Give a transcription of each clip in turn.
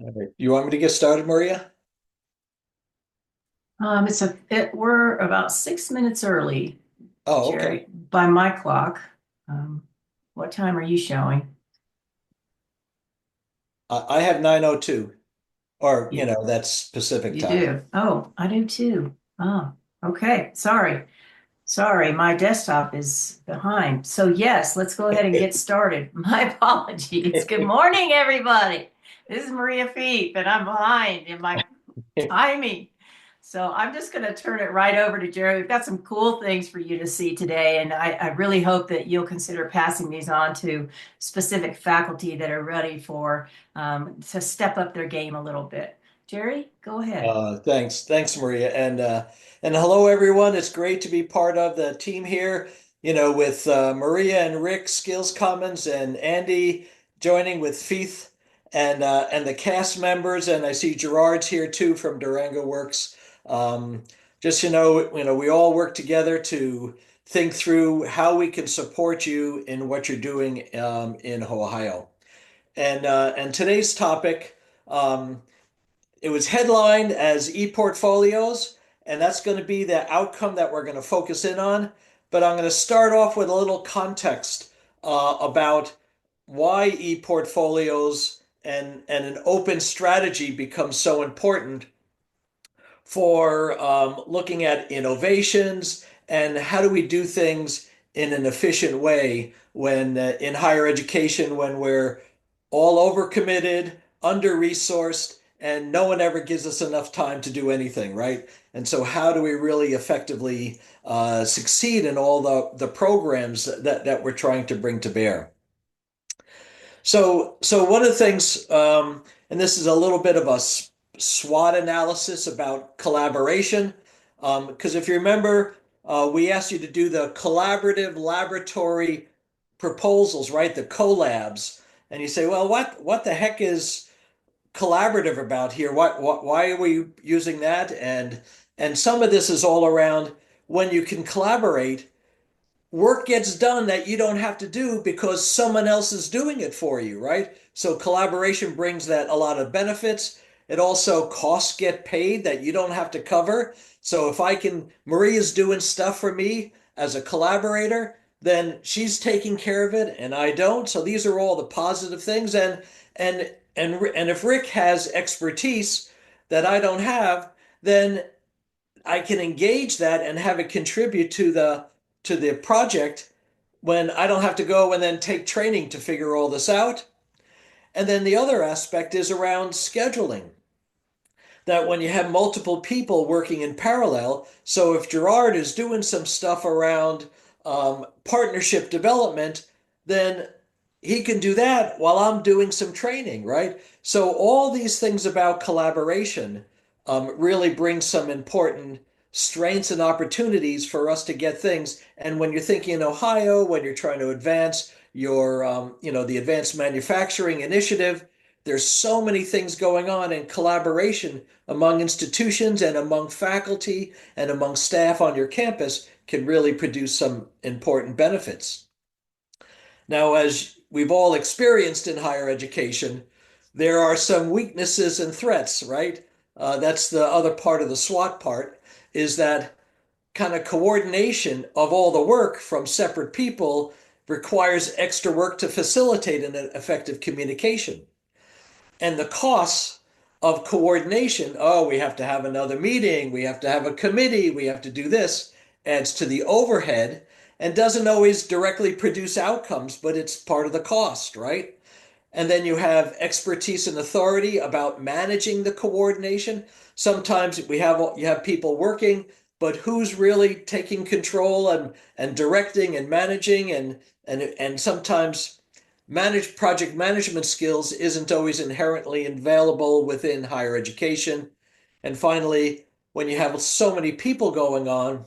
All right. You want me to get started, Maria? We're about 6 minutes early, Oh, okay. Jerry, by my clock. Um, what time are you showing? I have 9:02, or You, that's Pacific you time. do. Oh, I do too. Oh, okay. Sorry, my desktop is behind. So yes, let's go ahead and get started. My apologies. Good morning, everybody. This is Maria Feet, and I'm behind in my timing. So I'm just going to turn it right over to Jerry. We've got some cool things for you to see today, and I really hope that you'll consider passing these on to specific faculty that are ready to step up their game a little bit. Jerry, go ahead. Thanks, Maria, and hello, everyone. It's great to be part of the team here. With Maria and Rick, Skills Commons, and Andy joining with Feith and the cast members, and I see Gerard's here too from Durango Works. Um, just we all work together to think through how we can support you in what you're doing in Ohio. And today's topic. It was headlined as e-portfolios, and that's going to be the outcome that we're going to focus in on. But I'm going to start off with a little context about why e-portfolios and an open strategy becomes so important for looking at innovations and how do we do things in an efficient way when in higher education when we're all overcommitted, under-resourced, and no one ever gives us enough time to do anything, right? And so how do we really effectively succeed in all the programs that we're trying to bring to bear? So one of the things, and this is a little bit of a SWOT analysis about collaboration, because if you remember, we asked you to do the collaborative laboratory proposals, right? The collabs, and you say, well, what the heck is collaborative about here? Why are we using that? And some of this is all around when you can collaborate work gets done that you don't have to do because someone else is doing it for you, right? So collaboration brings that a lot of benefits. It also costs get paid that you don't have to cover. So if Maria's doing stuff for me as a collaborator, then she's taking care of it and I don't. So these are all the positive things. And if Rick has expertise that I don't have, then I can engage that and have it contribute to the project when I don't have to go and then take training to figure all this out. And then the other aspect is around scheduling. That when you have multiple people working in parallel, so if Gerard is doing some stuff around partnership development, then he can do that while I'm doing some training, right? So all these things about collaboration really bring some important strengths and opportunities for us to get things. And when you're thinking in Ohio, when you're trying to advance the advanced manufacturing initiative, there's so many things going on in collaboration among institutions and among faculty and among staff on your campus can really produce some important benefits. Now, as we've all experienced in higher education, there are some weaknesses and threats, right? That's the other part of the SWOT part, is that kind of coordination of all the work from separate people requires extra work to facilitate an effective communication. And the costs of coordination, oh, we have to have another meeting, we have to have a committee, we have to do this, adds to the overhead and doesn't always directly produce outcomes, but it's part of the cost, right? And then you have expertise and authority about managing the coordination. Sometimes you have people working, but who's really taking control and directing and managing and sometimes project management skills isn't always inherently available within higher education. And finally, when you have so many people going on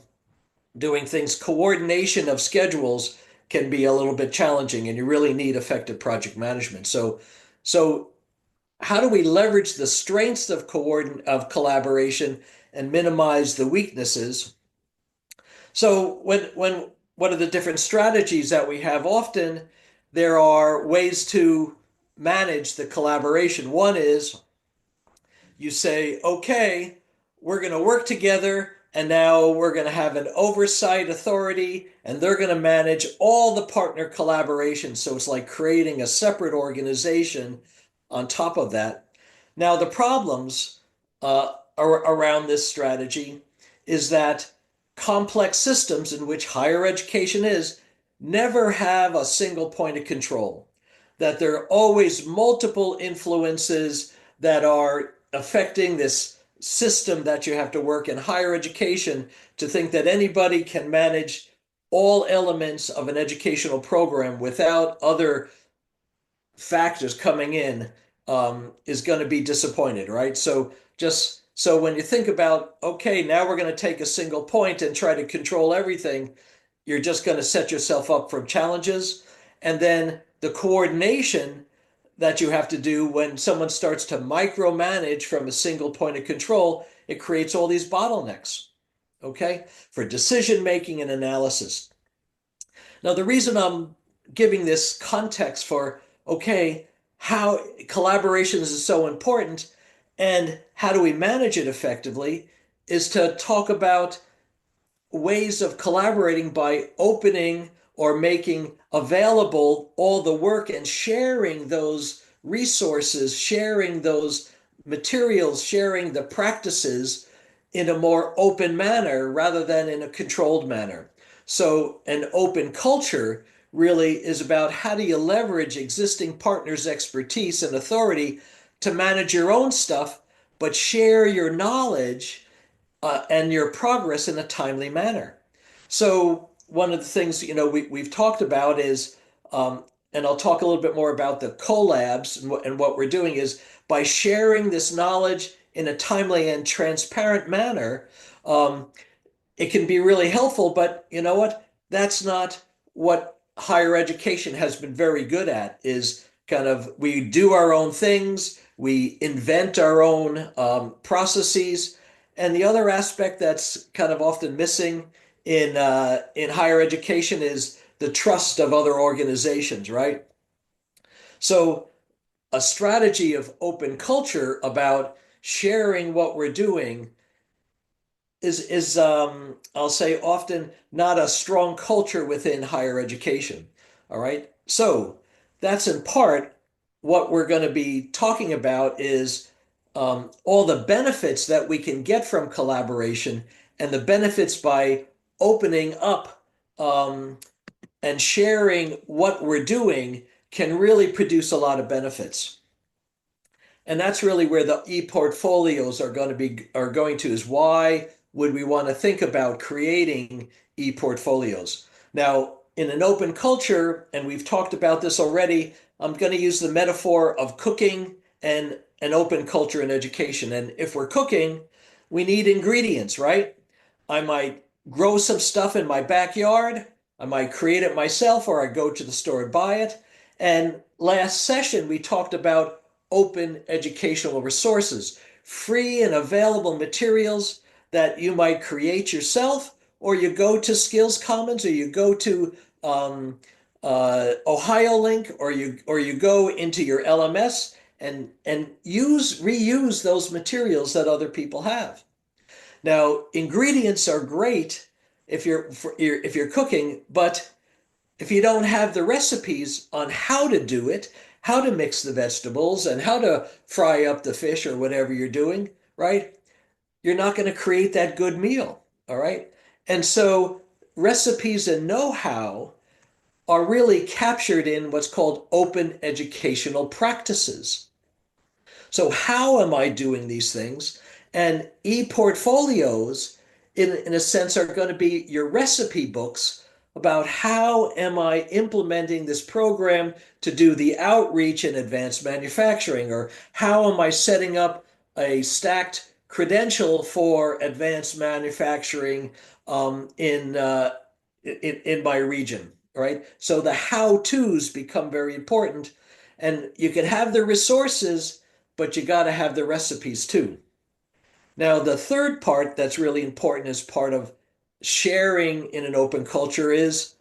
doing things, coordination of schedules can be a little bit challenging, and you really need effective project management. So how do we leverage the strengths of collaboration and minimize the weaknesses? So when what are the different strategies that we have? Often there are ways to manage the collaboration. One is you say, okay, we're going to work together, and now we're going to have an oversight authority, and they're going to manage all the partner collaboration. So it's like creating a separate organization on top of that. Now, the problems around this strategy is that complex systems in which higher education is never have a single point of control, that there are always multiple influences that are affecting this system that you have to work in higher education. To think that anybody can manage all elements of an educational program without other factors coming in is going to be disappointed, right? So when you think about, okay, now we're going to take a single point and try to control everything, you're just going to set yourself up for challenges. And then the coordination that you have to do when someone starts to micromanage from a single point of control, it creates all these bottlenecks, okay, for decision making and analysis. Now, the reason I'm giving this context for, okay, how collaborations is so important and how do we manage it effectively is to talk about ways of collaborating by opening or making available all the work and sharing those resources, sharing those materials, sharing the practices in a more open manner rather than in a controlled manner. So, an open culture really is about how do you leverage existing partners' expertise and authority to manage your own stuff, but share your knowledge and your progress in a timely manner. So one of the things we've talked about is, and I'll talk a little bit more about the collabs and what we're doing is by sharing this knowledge in a timely and transparent manner. Um, it can be really helpful, but you know what? That's not what higher education has been very good at, is kind of we do our own things, we invent our own processes. And the other aspect that's kind of often missing in higher education is the trust of other organizations, right? So a strategy of open culture about sharing what we're doing is I'll say often not a strong culture within higher education. All right. So that's in part what we're going to be talking about is all the benefits that we can get from collaboration and the benefits by opening up and sharing what we're doing can really produce a lot of benefits. And that's really where the e-portfolios are going to is why would we want to think about creating e-portfolios? Now, in an open culture, and we've talked about this already, I'm going to use the metaphor of cooking and an open culture in education. And if we're cooking, we need ingredients, right? I might grow some stuff in my backyard. I might create it myself, or I go to the store and buy it. And last session, we talked about open educational resources, free and available materials that you might create yourself, or you go to Skills Commons, or you go to Ohio Link, or you go into your LMS and reuse those materials that other people have. Now, ingredients are great if you're cooking, but if you don't have the recipes on how to do it, how to mix the vegetables and how to fry up the fish or whatever you're doing, right? You're not going to create that good meal, all right? And so recipes and know-how are really captured in what's called open educational practices. So how am I doing these things? And e-portfolios, in a sense, are going to be your recipe books about how am I implementing this program to do the outreach in advanced manufacturing, or how am I setting up a stacked credential for advanced manufacturing in my region, right? So the how-tos become very important, and you can have the resources, but you got to have the recipes too. Now, the third part that's really important as part of sharing in an open culture is,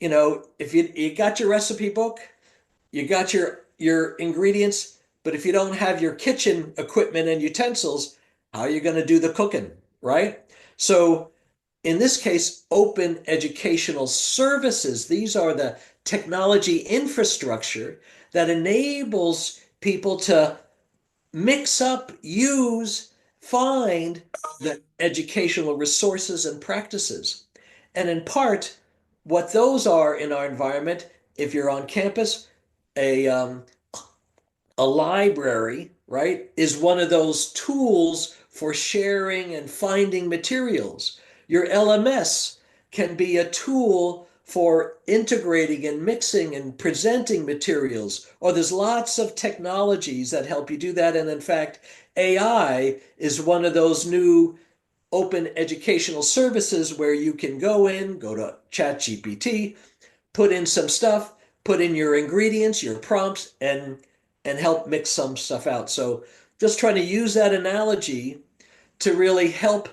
if you got your recipe book, you got your ingredients, But if you don't have your kitchen equipment and utensils, how are you going to do the cooking, right? So in this case, open educational services, these are the technology infrastructure that enables people to mix up, use, find the educational resources and practices. And in part, what those are in our environment, if you're on campus, a a library, right, is one of those tools for sharing and finding materials. Your LMS can be a tool for integrating and mixing and presenting materials. Or there's lots of technologies that help you do that. And in fact, AI is one of those new open educational services where you can go to ChatGPT, put in some stuff, put in your ingredients, your prompts, and help mix some stuff out. So just trying to use that analogy to really help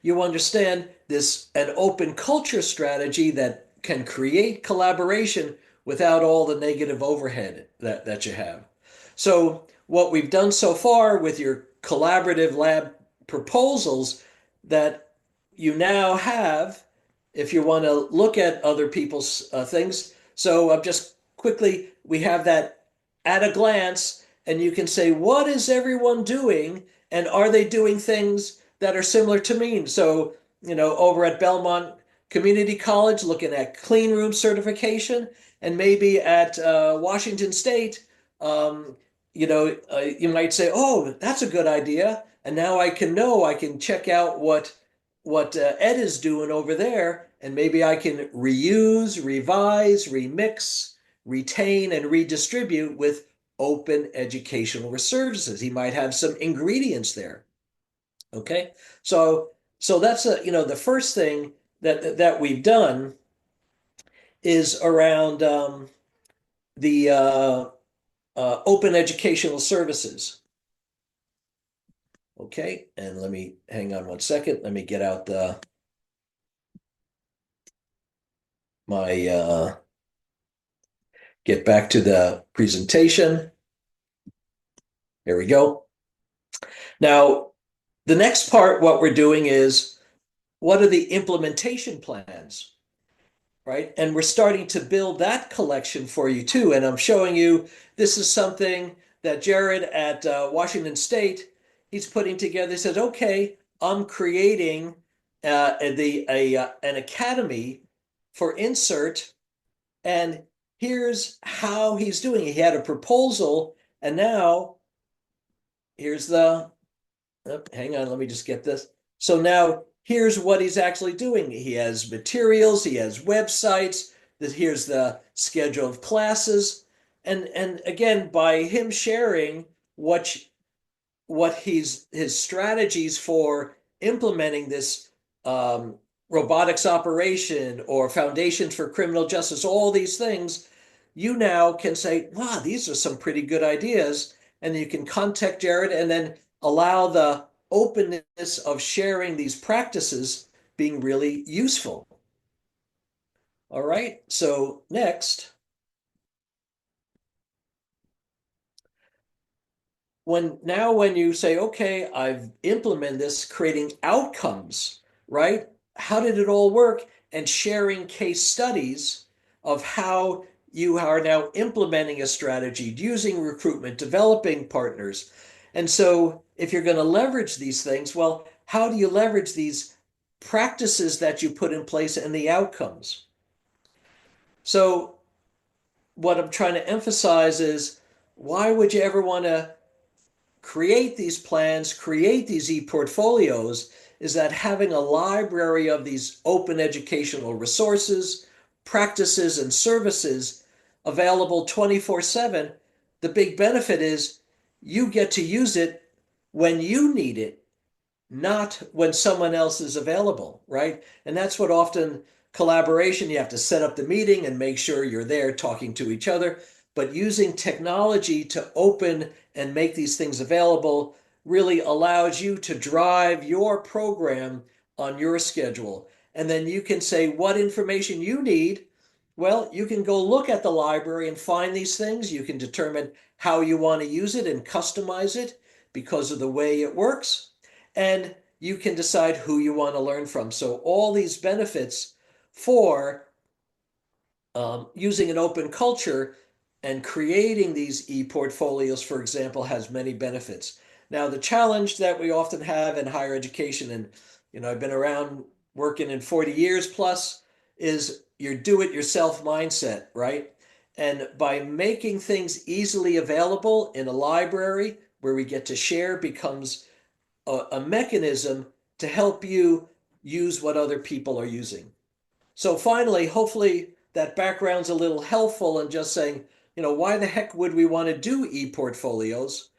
you understand this an open culture strategy that can create collaboration without all the negative overhead that you have. So what we've done so far with your collaborative lab proposals that you now have, if you want to look at other people's things. So I'm just quickly, we have that at a glance, and you can say, what is everyone doing? And are they doing things that are similar to me? So, over at Belmont Community College, looking at clean room certification, and maybe at Washington State, you might say, "Oh, that's a good idea," and now I can check out what Ed is doing over there, and maybe I can reuse, revise, remix, retain, and redistribute with open educational services. He might have some ingredients there. Okay, so that's the first thing that we've done is around the open educational services. Okay, and let me hang on one second. Let me get out my get back to the presentation. Here we go. Now, the next part, what we're doing is what are the implementation plans, right? And we're starting to build that collection for you too. And I'm showing you this is something that Jared at Washington State, he's putting together. He says, okay, I'm creating an academy for insert, and here's how he's doing it. He had a proposal, and now here's the oh, hang on, let me just get this. So now here's what he's actually doing. He has materials, he has websites, here's the schedule of classes. And again, by him sharing what his strategies for implementing this um, robotics operation or foundations for criminal justice, all these things, you now can say, wow, these are some pretty good ideas. And you can contact Jared and then allow the openness of sharing these practices being really useful. All right, so next. When you say, okay, I've implemented this, creating outcomes, right? How did it all work? And sharing case studies of how you are now implementing a strategy, using recruitment, developing partners. And so if you're going to leverage these things, well, how do you leverage these practices that you put in place and the outcomes? So what I'm trying to emphasize is why would you ever want to create these plans, create these e-portfolios, is that having a library of these open educational resources, practices, and services available 24/7, the big benefit is you get to use it when you need it, not when someone else is available, right? And that's what often collaboration, you have to set up the meeting and make sure you're there talking to each other. But using technology to open and make these things available really allows you to drive your program on your schedule. And then you can say what information you need Well, you can go look at the library and find these things. You can determine how you want to use it and customize it because of the way it works. And you can decide who you want to learn from. So, all these benefits for using an open culture and creating these e-portfolios, for example, has many benefits. Now, the challenge that we often have in higher education, and I've been around working in 40 years plus, is your do-it-yourself mindset, right? And by making things easily available in a library where we get to share becomes a mechanism to help you use what other people are using. So finally, hopefully that background's a little helpful in just saying, why the heck would we want to do e-portfolios?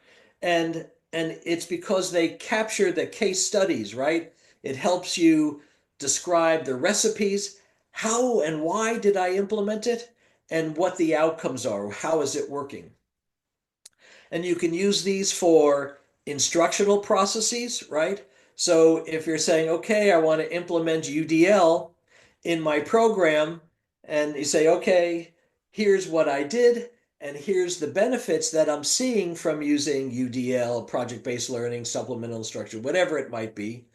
And it's because they capture the case studies, right? It helps you describe the recipes, how and why did I implement it, and what the outcomes are, how is it working? And you can use these for instructional processes, right? So if you're saying, okay, I want to implement UDL in my program, and you say, okay, here's what I did, and here's the benefits that I'm seeing from using UDL, project-based learning, supplemental instruction, whatever it might be,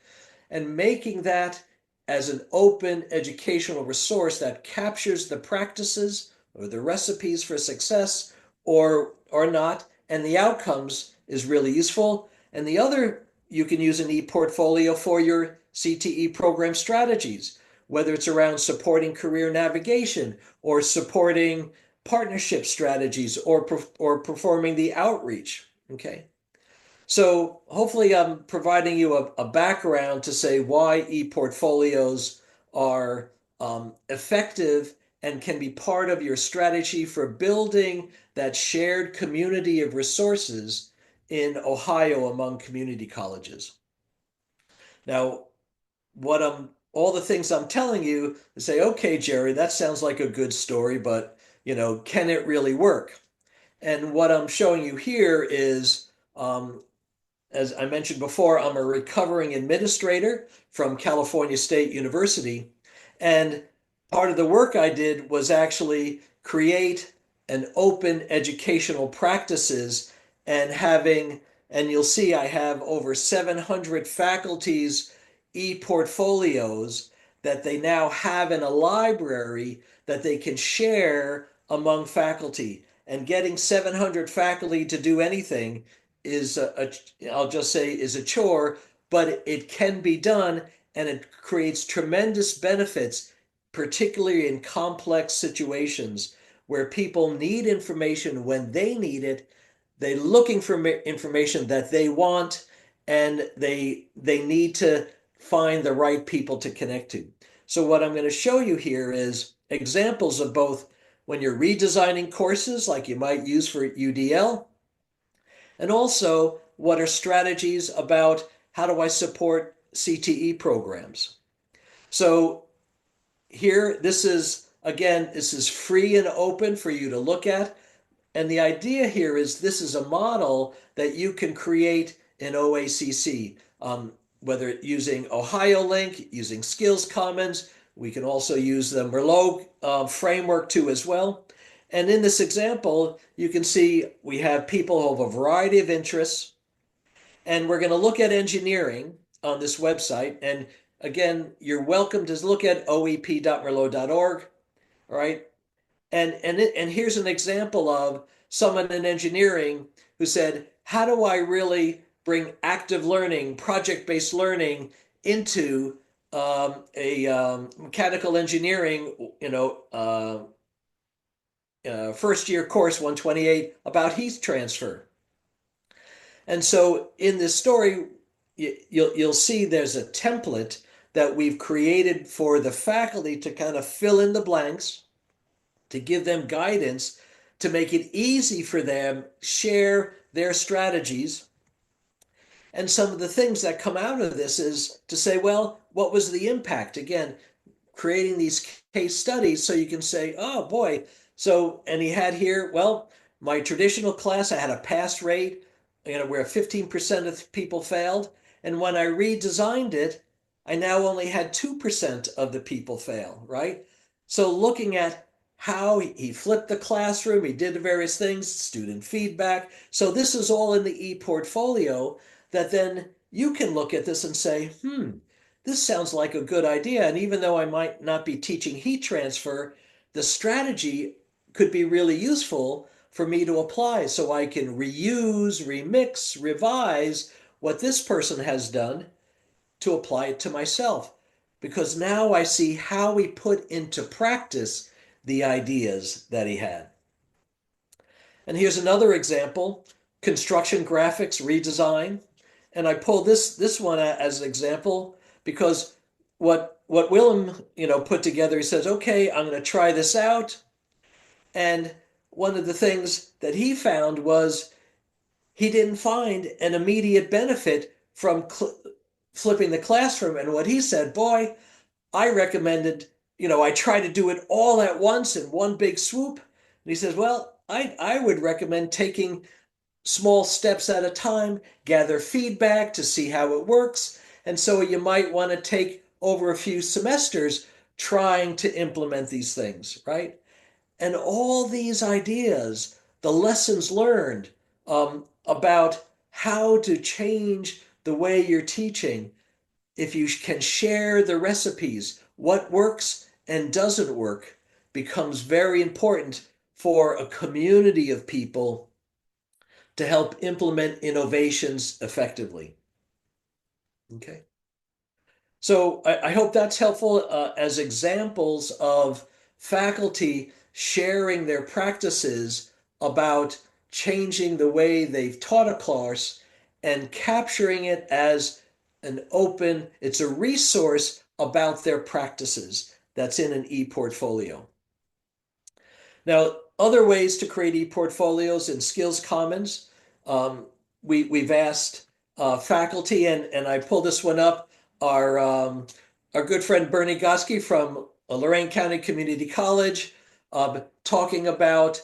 and making that as an open educational resource that captures the practices or the recipes for success or not, and the outcomes is really useful. And the other, you can use an e-portfolio for your CTE program strategies, whether it's around supporting career navigation or supporting partnership strategies or performing the outreach. Okay. So hopefully I'm providing you a background to say why e-portfolios are effective and can be part of your strategy for building that shared community of resources in Ohio among community colleges. Now, all the things I'm telling you to say, okay, Jerry, that sounds like a good story, but can it really work? And what I'm showing you here is as I mentioned before, I'm a recovering administrator from California State University. And part of the work I did was actually create an open educational practices and and you'll see I have over 700 faculties e-portfolios that they now have in a library that they can share among faculty. And getting 700 faculty to do anything is I'll just say is a chore, but it can be done and it creates tremendous benefits, particularly in complex situations where people need information when they need it. They're looking for information that they want, and they need to find the right people to connect to. So what I'm going to show you here is examples of both when you're redesigning courses like you might use for UDL, and also, what are strategies about how do I support CTE programs? So here, this is free and open for you to look at. And the idea here is this is a model that you can create in OACC, whether using Ohio Link, using Skills Commons. We can also use the Merlot framework too as well. And in this example, you can see we have people who have a variety of interests, and we're going to look at engineering on this website. And again, you're welcome to look at oep.merlot.org. All right. And here's an example of someone in engineering who said, how do I really bring active learning, project-based learning into a mechanical engineering, first year course 128 about heat transfer. And so in this story, you'll see there's a template that we've created for the faculty to kind of fill in the blanks, to give them guidance, to make it easy for them share their strategies. And some of the things that come out of this is to say, well, what was the impact? Again, creating these case studies so you can say, oh boy. So, and he had here, well, my traditional class, I had a pass rate, where 15% of people failed. And when I redesigned it, I now only had 2% of the people fail, right? So looking at how he flipped the classroom, he did the various things, student feedback. So this is all in the e-portfolio that then you can look at this and say, this sounds like a good idea. And even though I might not be teaching heat transfer, the strategy could be really useful for me to apply so I can reuse, remix, revise what this person has done to apply it to myself. Because now I see how we put into practice the ideas that he had. And here's another example, construction graphics redesign. And I pull this one as an example because what Willem, put together, he says, okay, I'm going to try this out. And one of the things that he found was he didn't find an immediate benefit from flipping the classroom. And what he said, boy, I recommended, I try to do it all at once in one big swoop. And he says, well, I would recommend taking small steps at a time, gather feedback to see how it works. And so you might want to take over a few semesters trying to implement these things, right? And all these ideas, the lessons learned about how to change the way you're teaching, if you can share the recipes, what works and doesn't work becomes very important for a community of people to help implement innovations effectively. Okay. So I hope that's helpful as examples of faculty sharing their practices about changing the way they've taught a course and capturing it as it's a resource about their practices that's in an e-portfolio. Now, other ways to create e-portfolios in Skills Commons, um, we've asked faculty, and I pull this one up, our good friend Bernie Goski from Lorain County Community College, talking about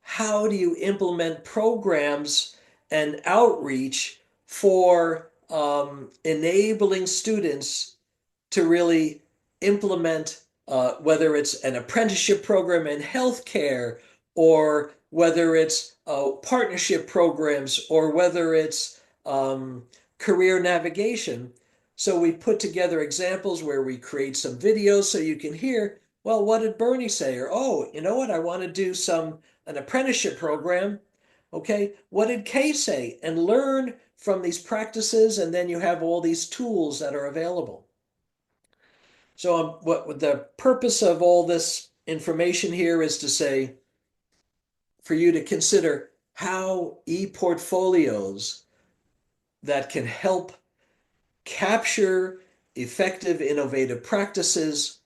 how do you implement programs and outreach for enabling students to really implement, whether it's an apprenticeship program in healthcare, or whether it's partnership programs, or whether it's career navigation. So we put together examples where we create some videos so you can hear, well, what did Bernie say? Or, oh, you know what? I want to do an apprenticeship program. Okay, what did Kay say? And learn from these practices, and then you have all these tools that are available. So, what the purpose of all this information here is to say for you to consider how e-portfolios that can help capture effective, innovative practices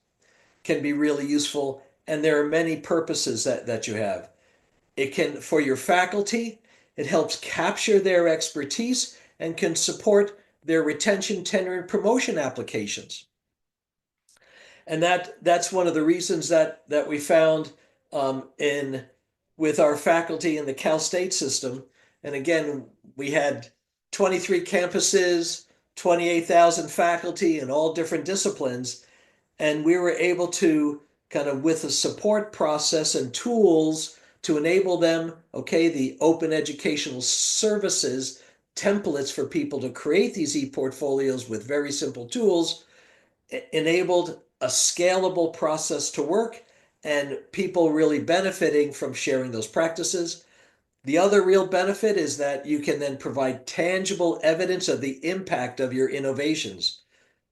can be really useful. And there are many purposes that you have. It can, for your faculty, it helps capture their expertise and can support their retention, tenure, and promotion applications. And that's one of the reasons that we found in with our faculty in the Cal State system. And again, we had 23 campuses, 28,000 faculty in all different disciplines, and we were able to kind of, with a support process and tools to enable them, okay, the open educational services templates for people to create these e-portfolios with very simple tools, enabled a scalable process to work, and people really benefiting from sharing those practices. The other real benefit is that you can then provide tangible evidence of the impact of your innovations.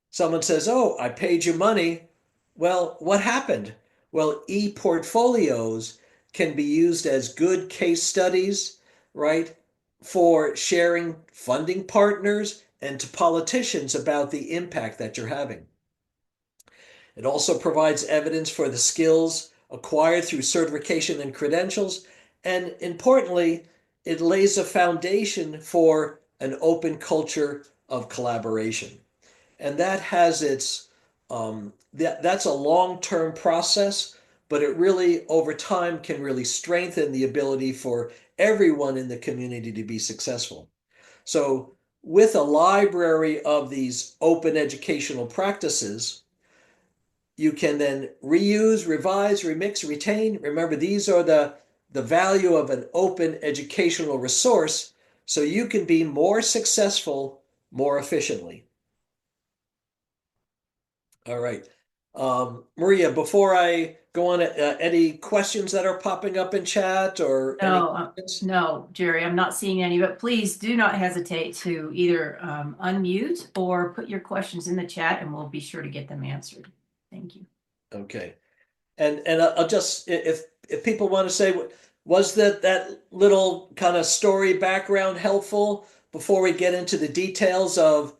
Someone says, oh, I paid you money. Well, what happened? Well, e-portfolios can be used as good case studies, right, for sharing funding partners and to politicians about the impact that you're having. It also provides evidence for the skills acquired through certification and credentials. And importantly, it lays a foundation for an open culture of collaboration. And that has that's a long-term process, but it really over time can really strengthen the ability for everyone in the community to be successful. So with a library of these open educational practices, You can then reuse, revise, remix, retain. Remember, these are the value of an open educational resource so you can be more successful more efficiently. All right. Maria, before I go on, any questions that are popping up in chat or any No, comments? no, Jerry, I'm not seeing any, but please do not hesitate to either unmute or put your questions in the chat and we'll be sure to get them answered. Thank you. Okay. And I'll just if people want to say was that little kind of story background helpful before we get into the details of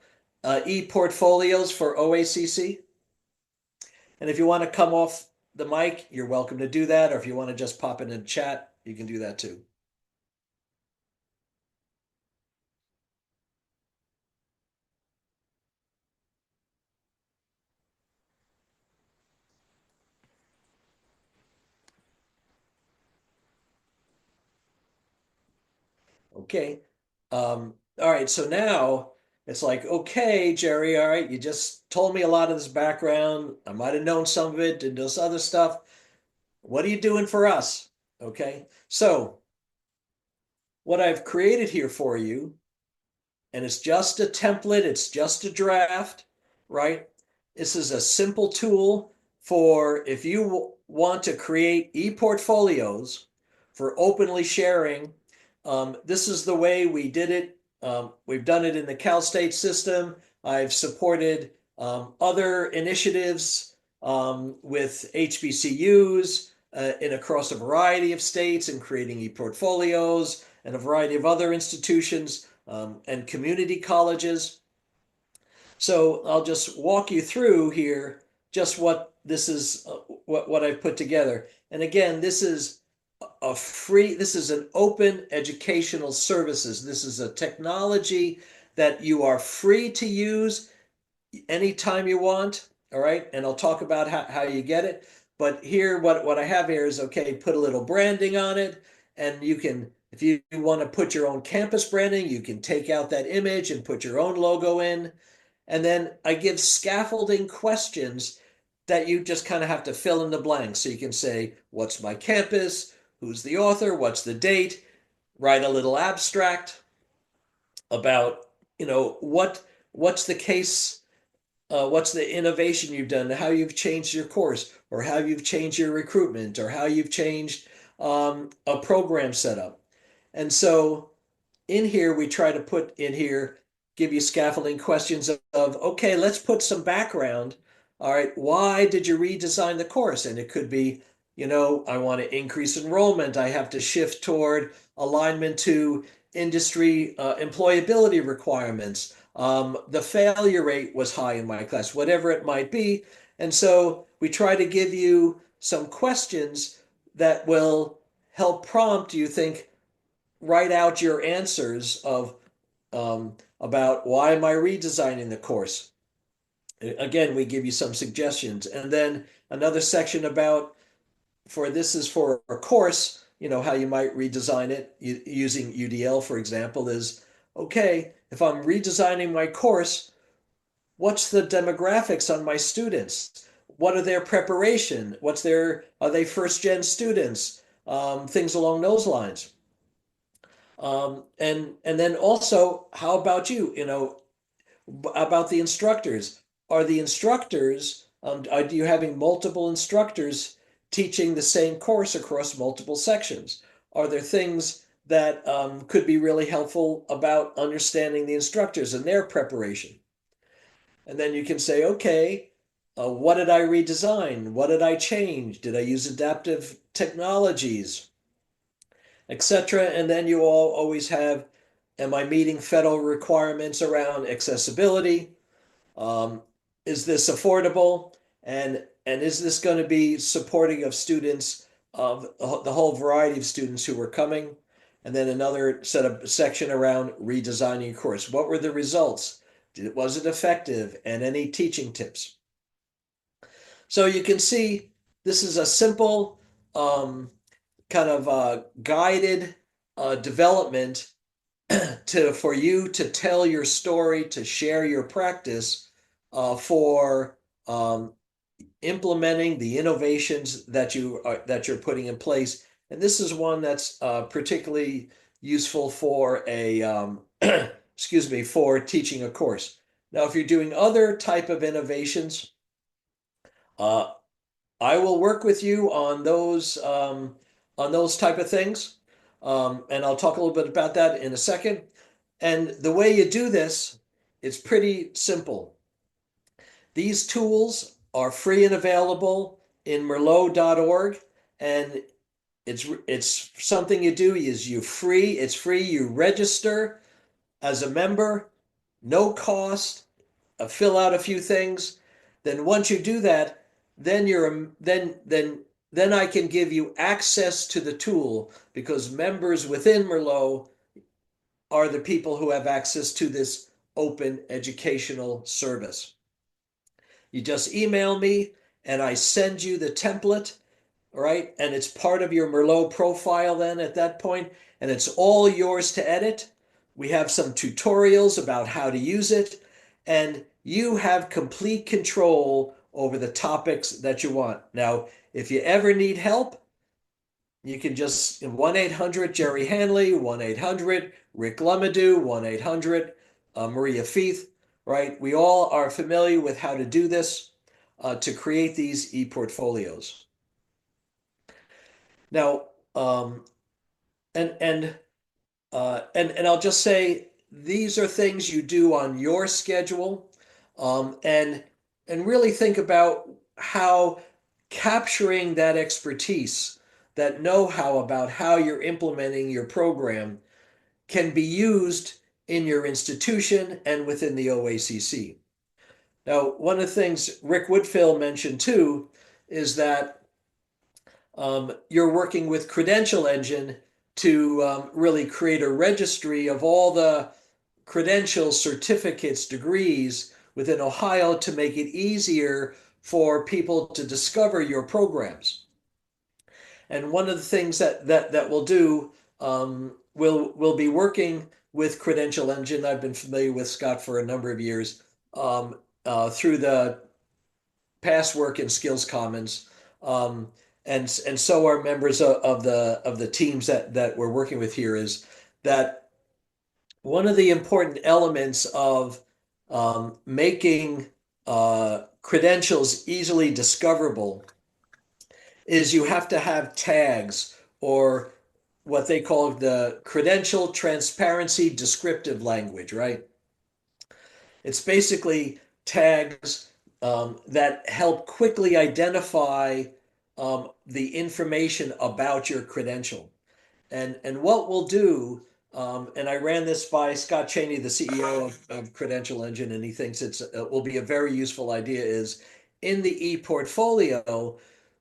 e-portfolios for OACC? And if you want to come off the mic, you're welcome to do that. Or if you want to just pop it in the chat, you can do that too. Okay. All right. So now it's like, okay, Jerry, all right, you just told me a lot of this background. I might have known some of it and this other stuff. What are you doing for us? Okay. So what I've created here for you, and it's just a template, it's just a draft, right? This is a simple tool for if you want to create e-portfolios for openly sharing. This is the way we did it. We've done it in the Cal State system. I've supported other initiatives with HBCUs in across a variety of states and creating e-portfolios and a variety of other institutions and community colleges. So I'll just walk you through here just what this is, what I've put together. And again, this is this is an open educational services. This is a technology that you are free to use anytime you want. All right. And I'll talk about how you get it. But here, what I have here is okay, put a little branding on it. And you can, if you want to put your own campus branding, you can take out that image and put your own logo in. And then I give scaffolding questions that you just kind of have to fill in the blanks. So you can say, what's my campus? Who's the author? What's the date? Write a little abstract about, what's the case, what's the innovation you've done, how you've changed your course, or how you've changed your recruitment, or how you've changed a program setup. And so in here, we try to put in here, give you scaffolding questions of okay, let's put some background. All right, why did you redesign the course? And it could be, I want to increase enrollment. I have to shift toward alignment to industry employability requirements. The failure rate was high in my class, whatever it might be. And so we try to give you some questions that will help prompt you think, write out your answers of about why am I redesigning the course. Again, we give you some suggestions, and then another section about for this is for a course. How you might redesign it using UDL, for example, is okay. If I'm redesigning my course, what's the demographics on my students? What are their preparation? Are they first gen students? Things along those lines. And then also, how about you? About the instructors. Are the instructors, are you having multiple instructors teaching the same course across multiple sections? Are there things that could be really helpful about understanding the instructors and their preparation? And then you can say, okay, what did I redesign? What did I change? Did I use adaptive technologies? Etc. And then you all always have, am I meeting federal requirements around accessibility? Um, is this affordable? And is this going to be supporting of students, of the whole variety of students who were coming? And then another section around redesigning your course. What were the results? Was it effective? And any teaching tips? So you can see this is a simple kind of guided development for you to tell your story, to share your practice for implementing the innovations that you're putting in place. And this is one that's particularly useful for a excuse me, for teaching a course. Now, if you're doing other type of innovations, uh, I will work with you on those type of things, and I'll talk a little bit about that in a second. And the way you do this, it's pretty simple. These tools are free and available in merlot.org, and it's something you do is it's free, you register as a member, no cost, fill out a few things. Then once you do that, then you're then I can give you access to the tool because members within Merlot are the people who have access to this open educational service. You just email me and I send you the template, all right? And it's part of your Merlot profile then at that point, and it's all yours to edit. We have some tutorials about how to use it, and you have complete control over the topics that you want. Now, if you ever need help, you can just 1-800 Jerry Hanley, 1-800 Rick Lumadou, 1-800 Maria Feith, right? We all are familiar with how to do this to create these e-portfolios. Now, and and and I'll just say these are things you do on your schedule, and really think about how capturing that expertise, that know-how about how you're implementing your program can be used in your institution and within the OACC. Now, one of the things Rick Woodfill mentioned too is that you're working with Credential Engine to really create a registry of all the credentials, certificates, degrees within Ohio to make it easier for people to discover your programs. And one of the things that we'll do, we'll be working with Credential Engine. I've been familiar with Scott for a number of years through the past work in Skills Commons. And so are members of the teams that we're working with here is that one of the important elements of making credentials easily discoverable is you have to have tags or what they call the credential transparency descriptive language, right? It's basically tags that help quickly identify the information about your credential. And what we'll do, and I ran this by Scott Cheney, the CEO of Credential Engine, and he thinks it will be a very useful idea, is in the e-portfolio,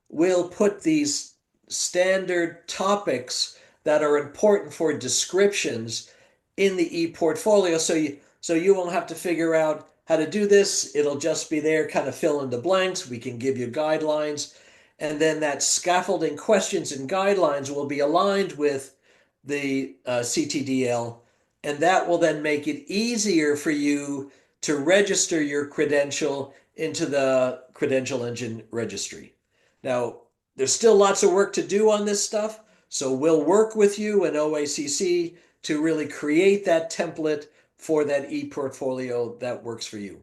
we'll put these standard topics that are important for descriptions in the e-portfolio so you won't have to figure out how to do this. It'll just be there, kind of fill in the blanks. We can give you guidelines. And then that scaffolding questions and guidelines will be aligned with the CTDL. And that will then make it easier for you to register your credential into the Credential Engine registry. Now, there's still lots of work to do on this stuff. So we'll work with you and OACC to really create that template for that e-portfolio that works for you.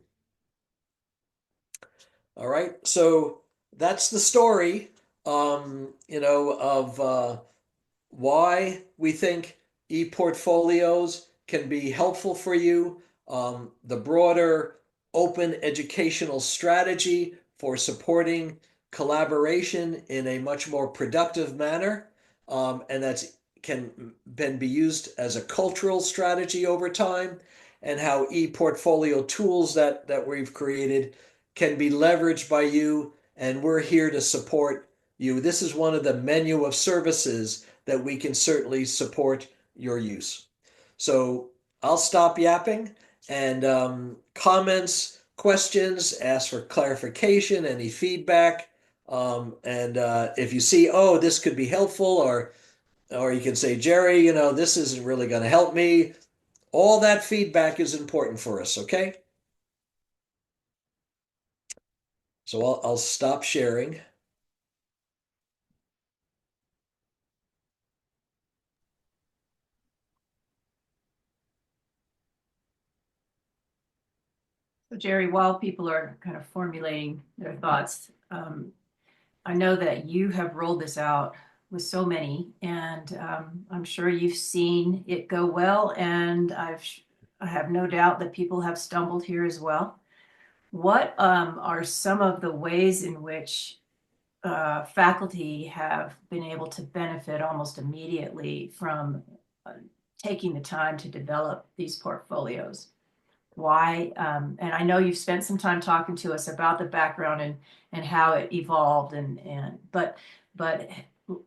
All right, so that's the story, of why we think e-portfolios can be helpful for you, the broader open educational strategy for supporting collaboration in a much more productive manner, and that's can then be used as a cultural strategy over time, and how e-portfolio tools that we've created can be leveraged by you, and we're here to support you. This is one of the menu of services that we can certainly support your use. So I'll stop yapping and comments, questions, ask for clarification, any feedback. And if you see, oh, this could be helpful, or you can say, Jerry, this isn't really going to help me. All that feedback is important for us, okay? So I'll stop sharing, So, Jerry, while people are kind of formulating their thoughts, I know that you have rolled this out with so many, and I'm sure you've seen it go well, and I have no doubt that people have stumbled here as well. What are some of the ways in which faculty have been able to benefit almost immediately from uh, taking the time to develop these portfolios? Why? And I know you've spent some time talking to us about the background and how it evolved but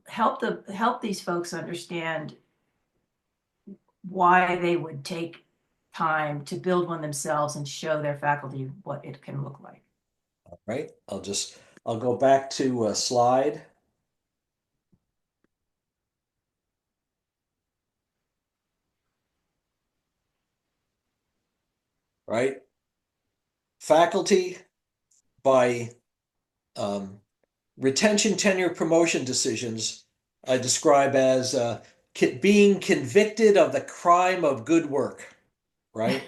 help these folks understand why they would take time to build one themselves and show their faculty what it can look like. right? I'll go back to a slide, right? Faculty by um, retention, tenure, promotion decisions, I describe as being convicted of the crime of good work, right?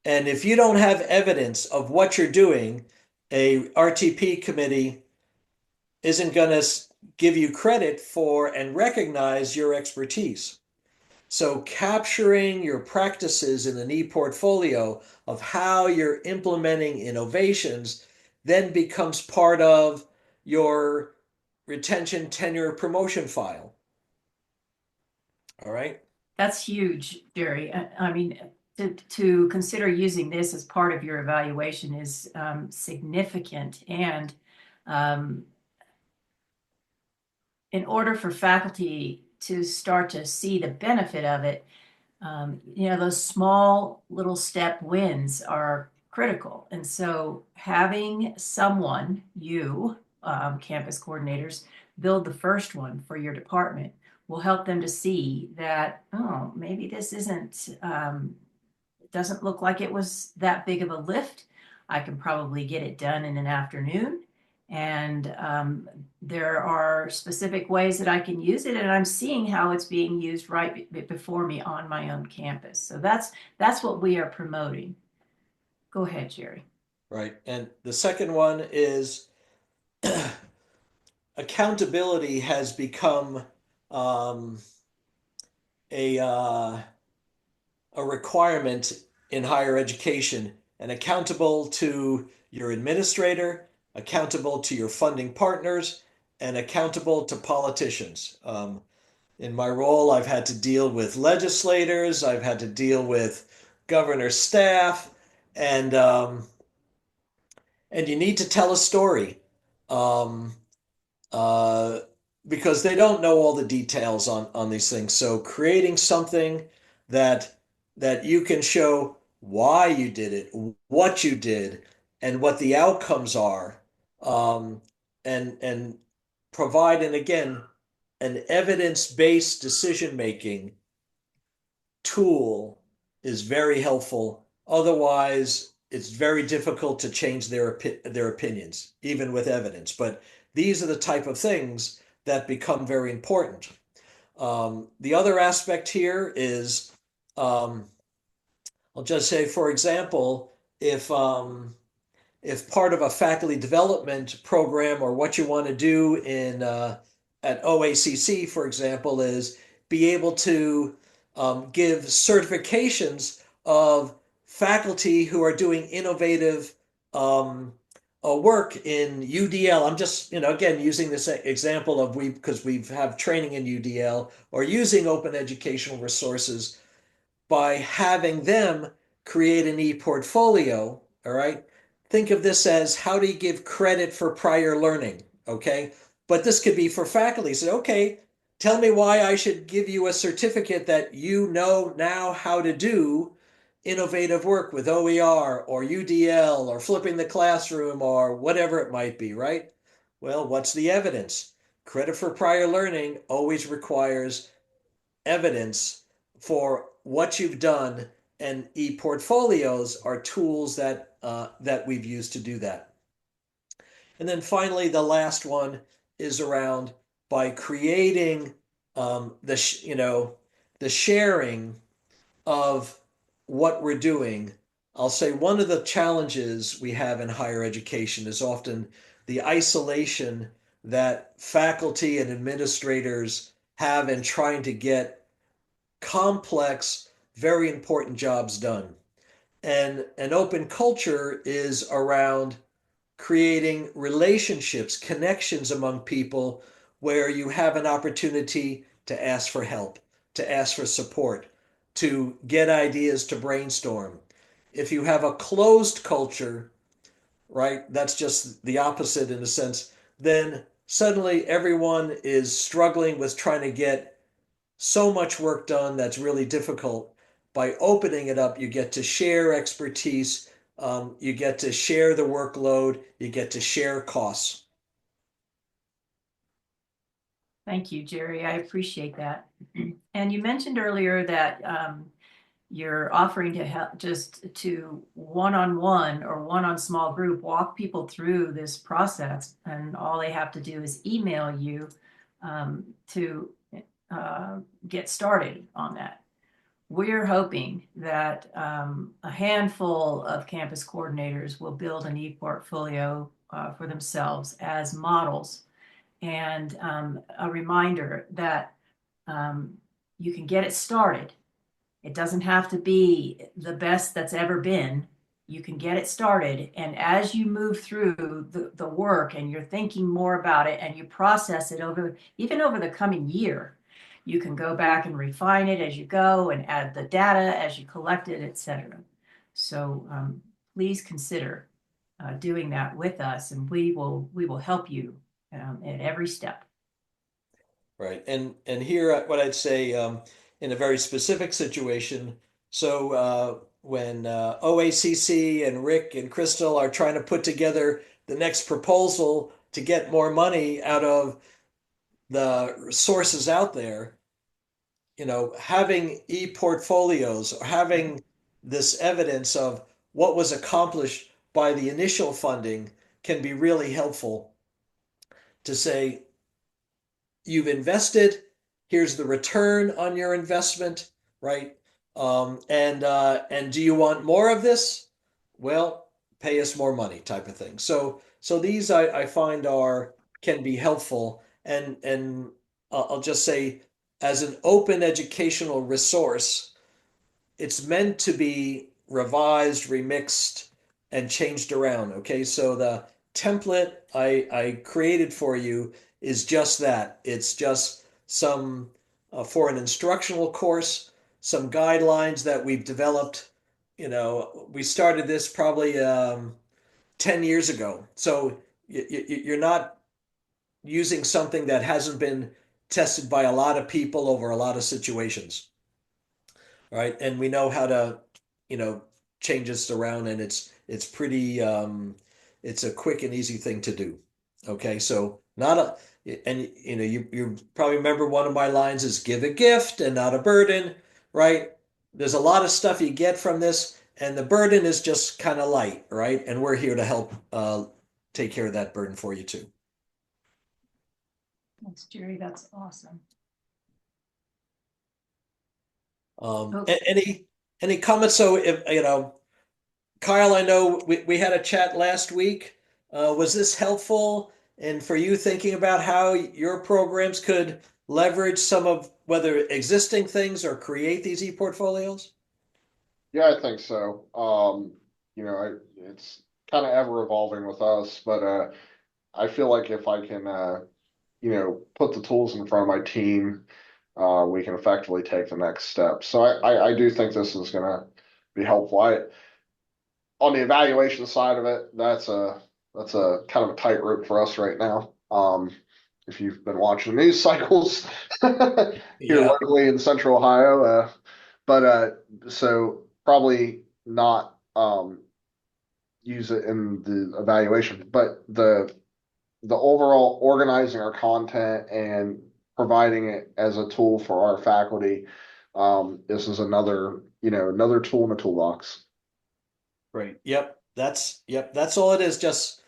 And if you don't have evidence of what you're doing, a RTP committee isn't going to give you credit for and recognize your expertise. So capturing your practices in an e-portfolio of how you're implementing innovations then becomes part of your retention, tenure, promotion file. All right. That's huge, Jerry. I mean, to consider using this as part of your evaluation is significant. And um, in order for faculty to start to see the benefit of it, those small little step wins are critical. And so having someone, campus coordinators, build the first one for your department will help them to see that, oh, maybe this isn't, it doesn't look like it was that big of a lift. I can probably get it done in an afternoon. And there are specific ways that I can use it, and I'm seeing how it's being used right before me on my own campus. So that's what we are promoting. Go ahead, Jerry. Right. And the second one is accountability has become um, a a requirement in higher education and accountable to your administrator, accountable to your funding partners, and accountable to politicians. In my role, I've had to deal with legislators, I've had to deal with governor staff, and um, and you need to tell a story. Um, uh, because they don't know all the details on these things. So creating something that you can show why you did it, what you did, and what the outcomes are, um, and provide, and again, an evidence-based decision making tool is very helpful. Otherwise, it's very difficult to change their opinions, even with evidence. But these are the type of things that become very important. The other aspect here is, um, I'll just say, for example, if part of a faculty development program or what you want to do in at OACC, for example, is be able to give certifications of faculty who are doing innovative um, work in UDL. I'm just, again, using this example of because we have training in UDL or using open educational resources by having them create an e-portfolio. All right. Think of this as how do you give credit for prior learning? Okay. But this could be for faculty. Say, okay, tell me why I should give you a certificate that you know now how to do innovative work with OER or UDL or flipping the classroom or whatever it might be, right? Well, what's the evidence? Credit for prior learning always requires evidence for what you've done, and e-portfolios are tools that we've used to do that. And then finally, the last one is around by creating the sharing of what we're doing. I'll say one of the challenges we have in higher education is often the isolation that faculty and administrators have in trying to get complex, very important jobs done. And an open culture is around creating relationships, connections among people where you have an opportunity to ask for help, to ask for support, to get ideas, to brainstorm. If you have a closed culture, right, that's just the opposite in a sense, then suddenly everyone is struggling with trying to get so much work done that's really difficult. By opening it up, you get to share expertise, you get to share the workload, you get to share costs. Thank you, Jerry. I appreciate that. And you mentioned earlier that you're offering to help just to one-on-one or one-on small group walk people through this process, and all they have to do is email you to get started on that. We're hoping that a handful of campus coordinators will build an e-portfolio for themselves as models, and a reminder that you can get it started. It doesn't have to be the best that's ever been. You can get it started. And as you move through the work and you're thinking more about it and you process it over, even over the coming year, you can go back and refine it as you go and add the data as you collect it, etc. So please consider doing that with us, and we will help you at every step. Right. And here, what I'd say in a very specific situation. So when OACC and Rick and Crystal are trying to put together the next proposal to get more money out of the sources out there, having e-portfolios or having this evidence of what was accomplished by the initial funding can be really helpful to say, you've invested, here's the return on your investment, right? And do you want more of this? Well, pay us more money, type of thing. So these I find are can be helpful, and I'll just say as an open educational resource, it's meant to be revised, remixed, and changed around. Okay, so the template I created for you is just that. It's just some for an instructional course, some guidelines that we've developed. We started this probably 10 years ago. So you're not using something that hasn't been tested by a lot of people over a lot of situations, right? And we know how to, you know, change this around, and it's pretty it's a quick and easy thing to do. Okay, so not a and you probably remember one of my lines is give a gift and not a burden, right? There's a lot of stuff you get from this, and the burden is just kind of light, right? And we're here to help take care of that burden for you too. Thanks, Jerry. That's awesome. Um, Okay. any comments? So if Kyle, I know we had a chat last week. Was this helpful? And for you thinking about how your programs could leverage some of whether existing things or create these e-portfolios? Yeah, I think so. It's kind of ever evolving with us, but I feel like if I can, put the tools in front of my team, we can effectively take the next step. So I do think this is going to be helpful. On the evaluation side of it, that's a kind of a tightrope for us right now. If you've been watching news cycles here Yeah, locally in Central Ohio, so probably not use it in the evaluation, but the overall organizing our content and providing it as a tool for our faculty, this is another tool in the toolbox. great. Yep, that's all it is. Just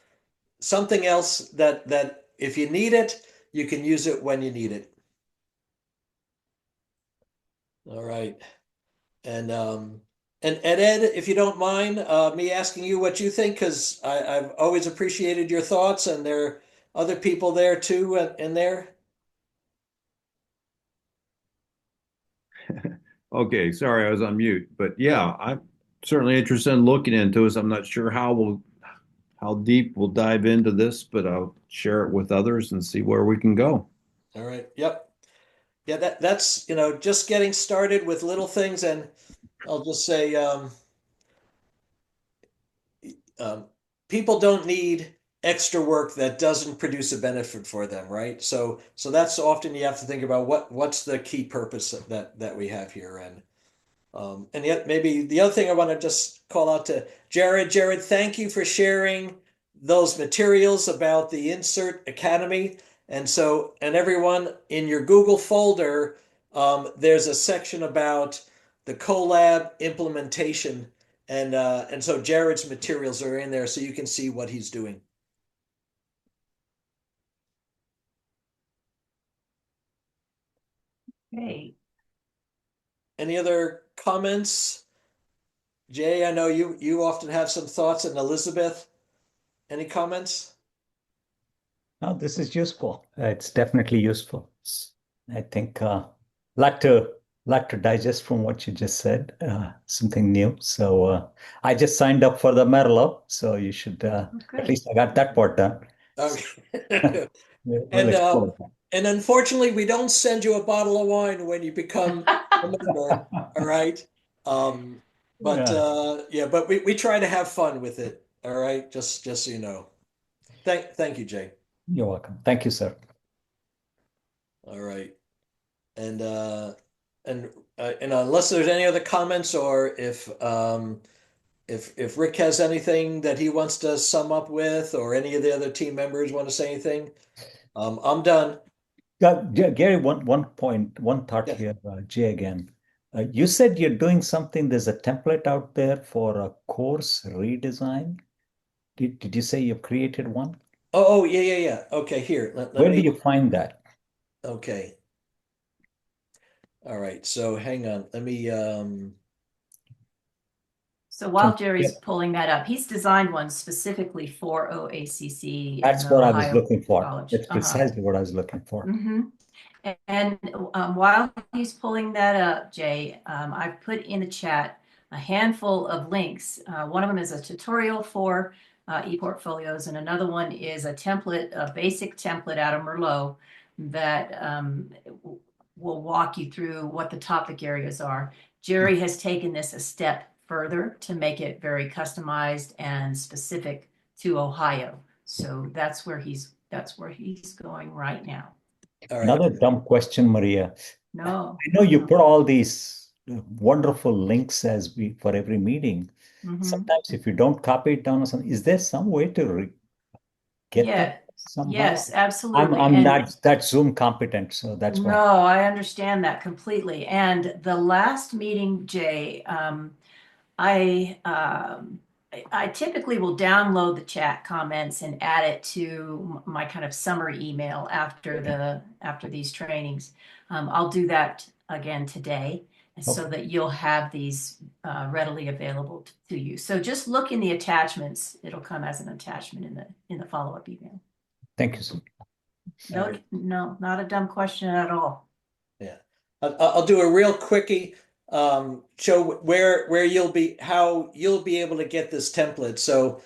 something else that if you need it, you can use it when you need it. All right. And Ed, if you don't mind me asking you what you think, because I've always appreciated your thoughts, and there are other people there too in there. Okay, sorry, I was on mute. But yeah, I'm certainly interested in looking into this. I'm not sure how deep we'll dive into this, but I'll share it with others and see where we can go. All right. Yep. Yeah, that's just getting started with little things, and I'll just say um, people don't need extra work that doesn't produce a benefit for them, right? So that's often you have to think about what's the key purpose that we have here, and yet maybe the other thing I want to just call out to Jared. Jared, thank you for sharing those materials about the Insert Academy. And everyone in your Google folder, there's a section about the collab implementation. And so Jared's materials are in there so you can see what he's doing. Okay. Any other comments? Jay, I know you often have some thoughts, and Elizabeth, any comments? No, this is useful. It's definitely useful. I think lot to digest from what you just said. Something new. So I just signed up for the Merlot, so you should at Good. least I got that part done. Okay. We'll And explore and unfortunately, we don't send you a bottle of wine when you become a member. that. All right. Um, but Yeah, yeah, but we try to have fun with it. All right. Just so you know. Thank you, Jay. you're welcome. Thank you, sir. All right. And uh and and unless there's any other comments, or if Rick has anything that he wants to sum up with, or any of the other team members want to say anything, I'm done. Gary, one point, one thought Yeah. here, Jay again. You said you're doing something, there's a template out there for a course redesign. Did you say you created one? Oh, yeah. Okay, here. Let Where do me. you find that? Okay. All right. So hang on. Let me. So Can, while yeah, Jerry's pulling that up, he's designed one specifically for OACC and that's the what I was Ohio looking for. College. That's precisely what I was looking for. Mm-hmm. And while he's pulling that up, Jay, I've put in the chat a handful of links. One of them is a tutorial for ePortfolios, and another one is a template, a basic template out of Merlot that will walk you through what the topic areas are. Jerry has taken this a step further to make it very customized and specific to Ohio. So that's where he's going right now. all right. Another dumb question, Maria. No, I know you put all these wonderful links as we for every meeting. Mm-hmm. Sometimes if you don't copy it down or something, is there some way to get that Yeah, somehow? yes, I'm absolutely. I'm And not that Zoom competent, so that's no, why. I understand that completely. And the last meeting, Jay, I um, I typically will download the chat comments and add it to my kind of summary email after these trainings. I'll do that again today, so Okay. that you'll have these readily available to you. So just look in the attachments; it'll come as an attachment in the follow-up email. Thank you, sir. All No, right. no, not a dumb question at all. Yeah. I'll do a real quickie, show where how you'll be able to get this template. So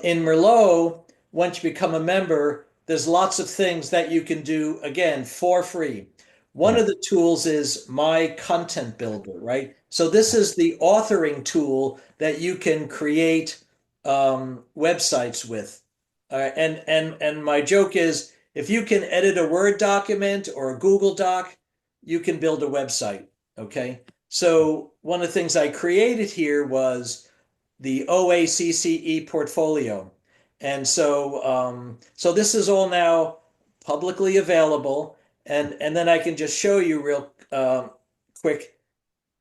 in Merlot, once you become a member, there's lots of things that you can do again for free. One Yeah. of the tools is my content builder, right? So this is the authoring tool that you can create websites with. And my joke is, if you can edit a Word document or a Google Doc, you can build a website. Okay. So one of the things I created here was the OACCE portfolio. And so this is all now publicly available. And then I can just show you real quick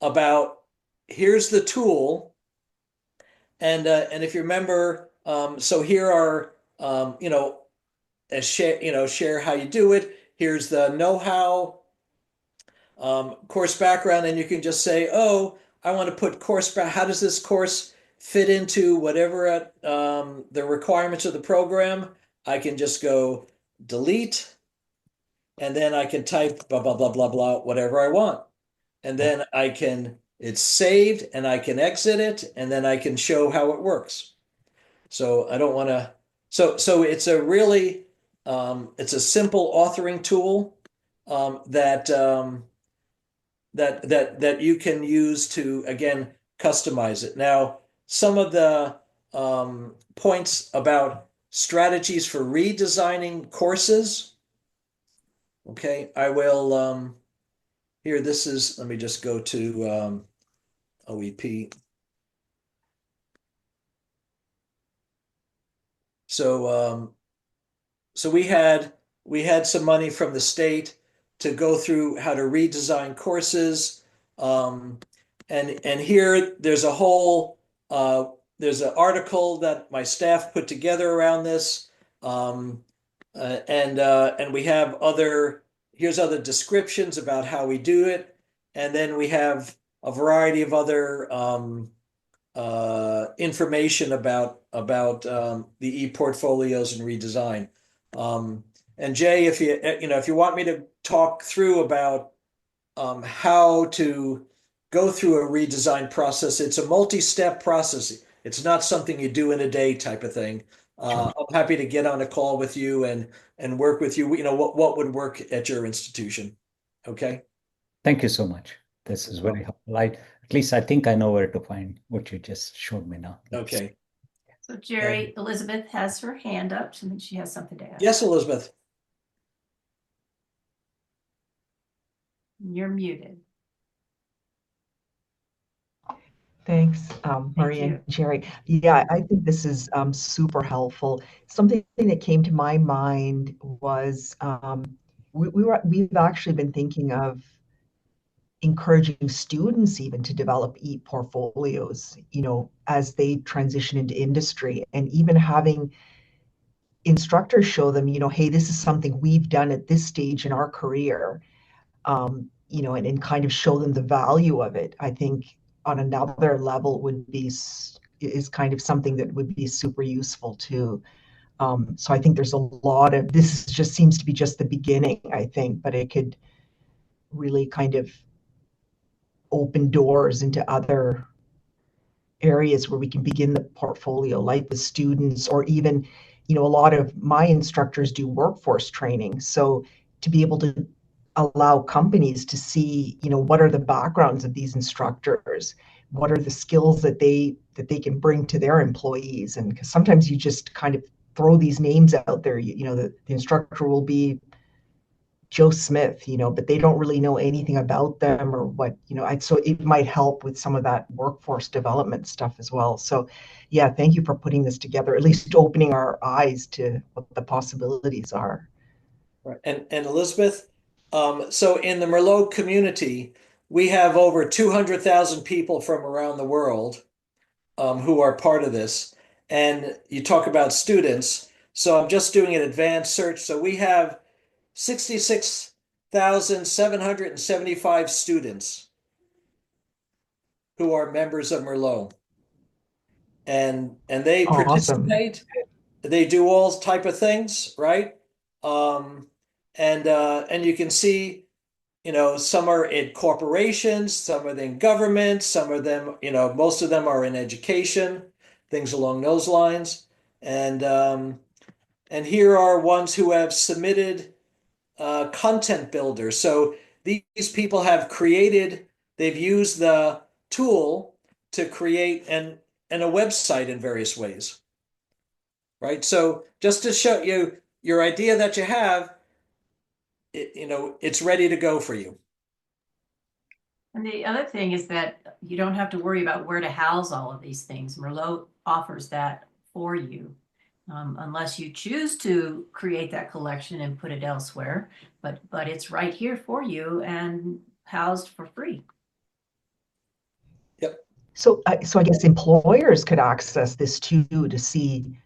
about, here's the tool. And if you remember, so here are you know, share how you do it. Here's the know-how, course background, and you can just say, oh, I want to put course back. How does this course fit into whatever the requirements of the program? I can just go delete, and then I can type blah, blah, blah, blah, blah, whatever I want. And then it's saved and I can exit it and then I can show how it works. So I don't want to, so it's a really, it's a simple authoring tool that you can use to, again, customize it. Now, some of the points about strategies for redesigning courses. Okay, I will, here, let me just go to OEP. So we had some money from the state to go through how to redesign courses. And here there's a whole there's an article that my staff put together around this. And we have here's other descriptions about how we do it. And then we have a variety of other information about the e-portfolios and redesign. And Jay, if you want me to talk through about how to go through a redesign process, it's a multi-step process. It's not something you do in a day type of thing. Sure. I'm happy to get on a call with you and work with you. What would work at your institution? Okay. Thank you so much. This is very helpful. At least I think I know where to find what you just showed me now. Okay. So Jerry, Elizabeth has her hand up. I think she has something to add. Yes, Elizabeth. You're muted. Thanks, Marie you. and Jerry. Yeah, I think this is super helpful. Something that came to my mind was we've actually been thinking of encouraging students even to develop e-portfolios, as they transition into industry, and even having instructors show them, hey, this is something we've done at this stage in our career, and kind of show them the value of it. I think on another level is kind of something that would be super useful too. So I think there's a lot of this just seems to be just the beginning, I think, but it could really kind of open doors into other areas where we can begin the portfolio, like with students, or even, a lot of my instructors do workforce training. So to be able to allow companies to see, what are the backgrounds of these instructors, what are the skills that they can bring to their employees, and because sometimes you just kind of throw these names out there, the instructor will be Joe Smith, but they don't really know anything about them or what, so it might help with some of that workforce development stuff as well. So yeah, thank you for putting this together, at least opening our eyes to what the possibilities are. Right. And Elizabeth, so in the Merlot community, we have over 200,000 people from around the world who are part of this. And you talk about students. So I'm just doing an advanced search. So we have 66,775 students who are members of Merlot. And they Awesome. participate. They do all type of things, right? And you can see, some are in corporations, some are in government, some of them, most of them are in education, things along those lines. And here are ones who have submitted content builders. So these people have they've used the tool to create a website in various ways, right? So just to show you your idea that you have, it's ready to go for you. And the other thing is that you don't have to worry about where to house all of these things. Merlot offers that for you, unless you choose to create that collection and put it elsewhere. But it's right here for you and housed for free. So I guess employers could access this too to see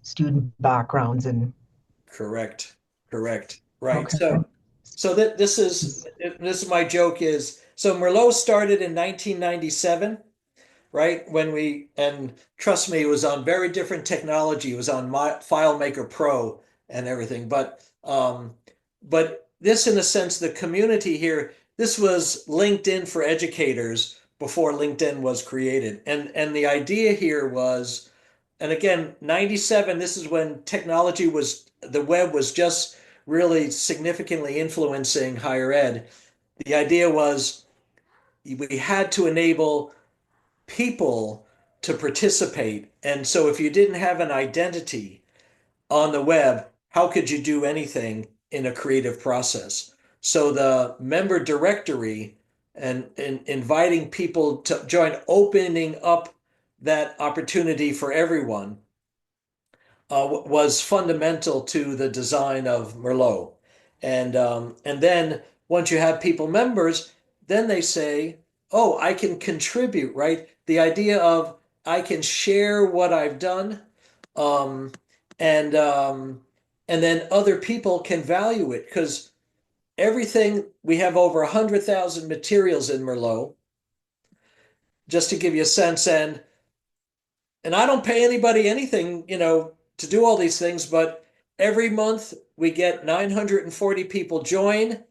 student backgrounds and Correct. Correct. Right. okay. So that this is my joke is so Merlot started in 1997, right? And trust me, it was on very different technology. It was on my FileMaker Pro and everything. But this, in a sense, the community here, this was LinkedIn for educators before LinkedIn was created. And the idea here was, and again, 97, this is when the web was just really significantly influencing higher ed. The idea was we had to enable people to participate. And so if you didn't have an identity on the web, how could you do anything in a creative process? So the member directory and inviting people to join, opening up that opportunity for everyone was fundamental to the design of Merlot. And then once you have people members, then they say, "Oh, I can contribute," right? The idea of I can share what I've done, um, and um, and then other people can value it because everything we have over 100,000 materials in Merlot. Just to give you a sense, and I don't pay anybody anything, to do all these things, but every month we get 940 people join,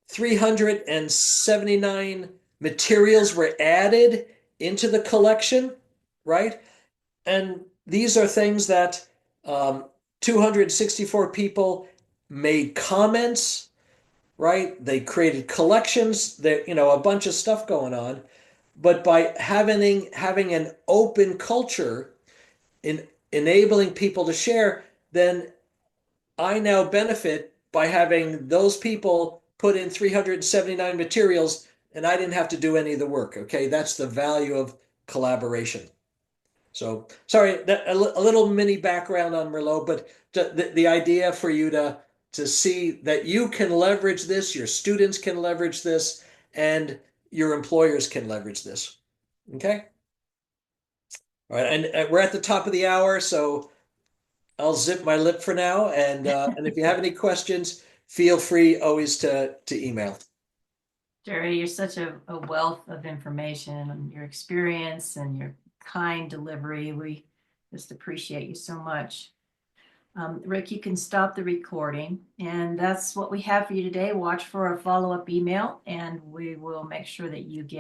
379 materials were added into the collection, right? And these are things that 264 people made comments, right? They created collections, there, a bunch of stuff going on. But by having an open culture in enabling people to share, then I now benefit by having those people put in 379 materials and I didn't have to do any of the work. Okay, that's the value of collaboration. So sorry, a little mini background on Merlot, but the idea for you to see that you can leverage this, your students can leverage this, and your employers can leverage this. Okay. All right, and we're at the top of the hour, so I'll zip my lip for now. And if you have any questions, feel free always to email. Jerry, you're such a wealth of information and your experience and your kind delivery. We just appreciate you so much. Rick, you can stop the recording. And that's what we have for you today. Watch for a follow-up email, and we will make sure that you get